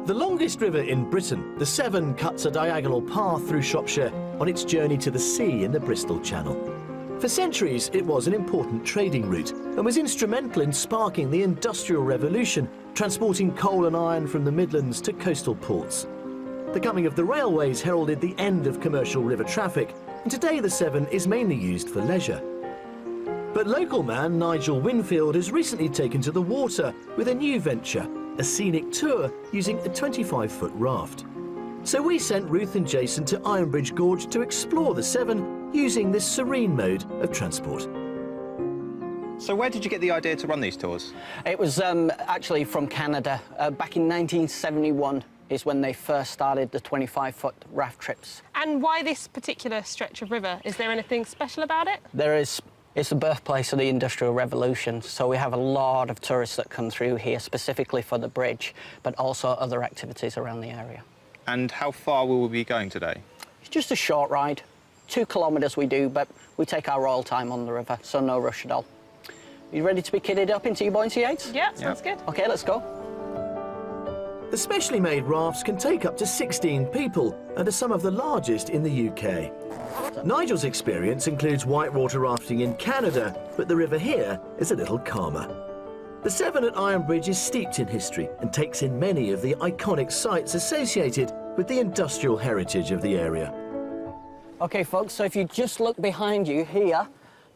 The longest river in Britain, the Severn cuts a diagonal path through Shropshire on its journey to the sea in the Bristol Channel. For centuries, it was an important trading route and was instrumental in sparking the Industrial Revolution, transporting coal and iron from the Midlands to coastal ports. The coming of the railways heralded the end of commercial river traffic, and today the Severn is mainly used for leisure. But local man Nigel Winfield has recently taken to the water with a new venture, a scenic tour using a 25-foot raft. So we sent Ruth and Jason to Ironbridge Gorge to explore the Severn using this serene mode of transport. So where did you get the idea to run these tours? It was actually from Canada. Back in 1971 is when they first started the 25-foot raft trips. And why this particular stretch of river? Is there anything special about it? There is. It's the birthplace of the Industrial Revolution, so we have a lot of tourists that come through here specifically for the bridge, but also other activities around the area. And how far will we be going today? It's just a short ride. 2 kilometres we do, but we take our royal time on the river, so no rush at all. You ready to be kidded up into your buoyancy aids? Yeah, sounds good. OK, let's go. The specially made rafts can take up to 16 people and are some of the largest in the UK. Nigel's experience includes whitewater rafting in Canada, but the river here is a little calmer. The Severn at Ironbridge is steeped in history and takes in many of the iconic sites associated with the industrial heritage of the area. OK, folks, so if you just look behind you here,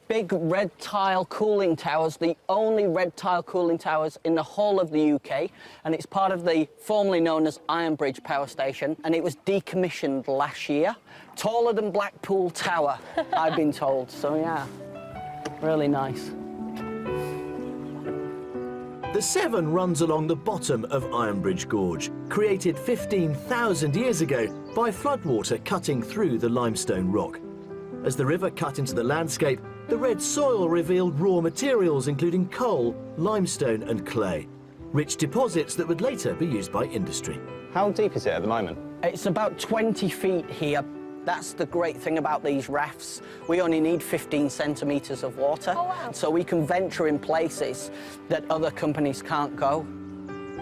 big red tile cooling towers, the only red tile cooling towers in the whole of the UK, and it's part of the formerly known as Ironbridge Power Station, and it was decommissioned last year. Taller than Blackpool Tower, I've been told, so yeah, really nice. The Severn runs along the bottom of Ironbridge Gorge, created 15,000 years ago by floodwater cutting through the limestone rock. As the river cut into the landscape, the red soil revealed raw materials including coal, limestone and clay, rich deposits that would later be used by industry. How deep is it at the moment? It's about 20 feet here. That's the great thing about these rafts. We only need 15 centimetres of water, oh, wow. So we can venture in places that other companies can't go.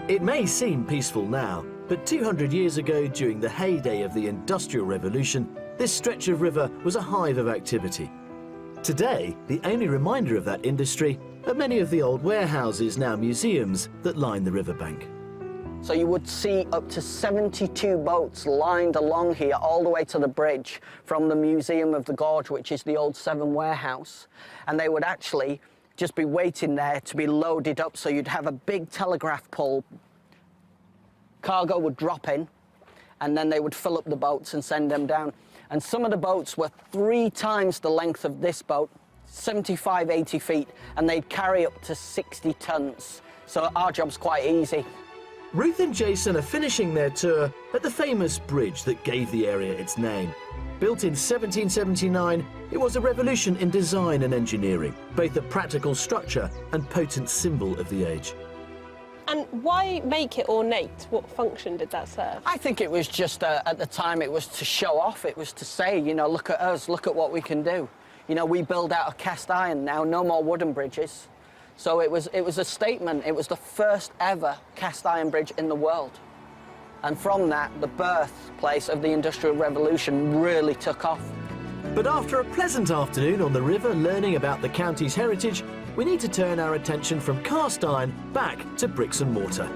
It may seem peaceful now, but 200 years ago, during the heyday of the Industrial Revolution, this stretch of river was a hive of activity. Today, the only reminder of that industry are many of the old warehouses, now museums, that line the riverbank. So you would see up to 72 boats lined along here all the way to the bridge from the Museum of the Gorge, which is the old Severn warehouse. And they would actually just be waiting there to be loaded up, so you'd have a big telegraph pole. Cargo would drop in, and then they would fill up the boats and send them down. And some of the boats were 3 times the length of this boat, 75, 80 feet, and they'd carry up to 60 tons. So our job's quite easy. Ruth and Jason are finishing their tour at the famous bridge that gave the area its name. Built in 1779, it was a revolution in design and engineering, both a practical structure and potent symbol of the age. And why make it ornate? What function did that serve? I think it was just, at the time, it was to show off. It was to say, you know, look at us, look at what we can do. You know, we build out of cast iron now, no more wooden bridges. So it was a statement. It was the first ever cast iron bridge in the world. And from that, the birthplace of the Industrial Revolution really took off. But after a pleasant afternoon on the river learning about the county's heritage, we need to turn our attention from cast iron back to bricks and mortar.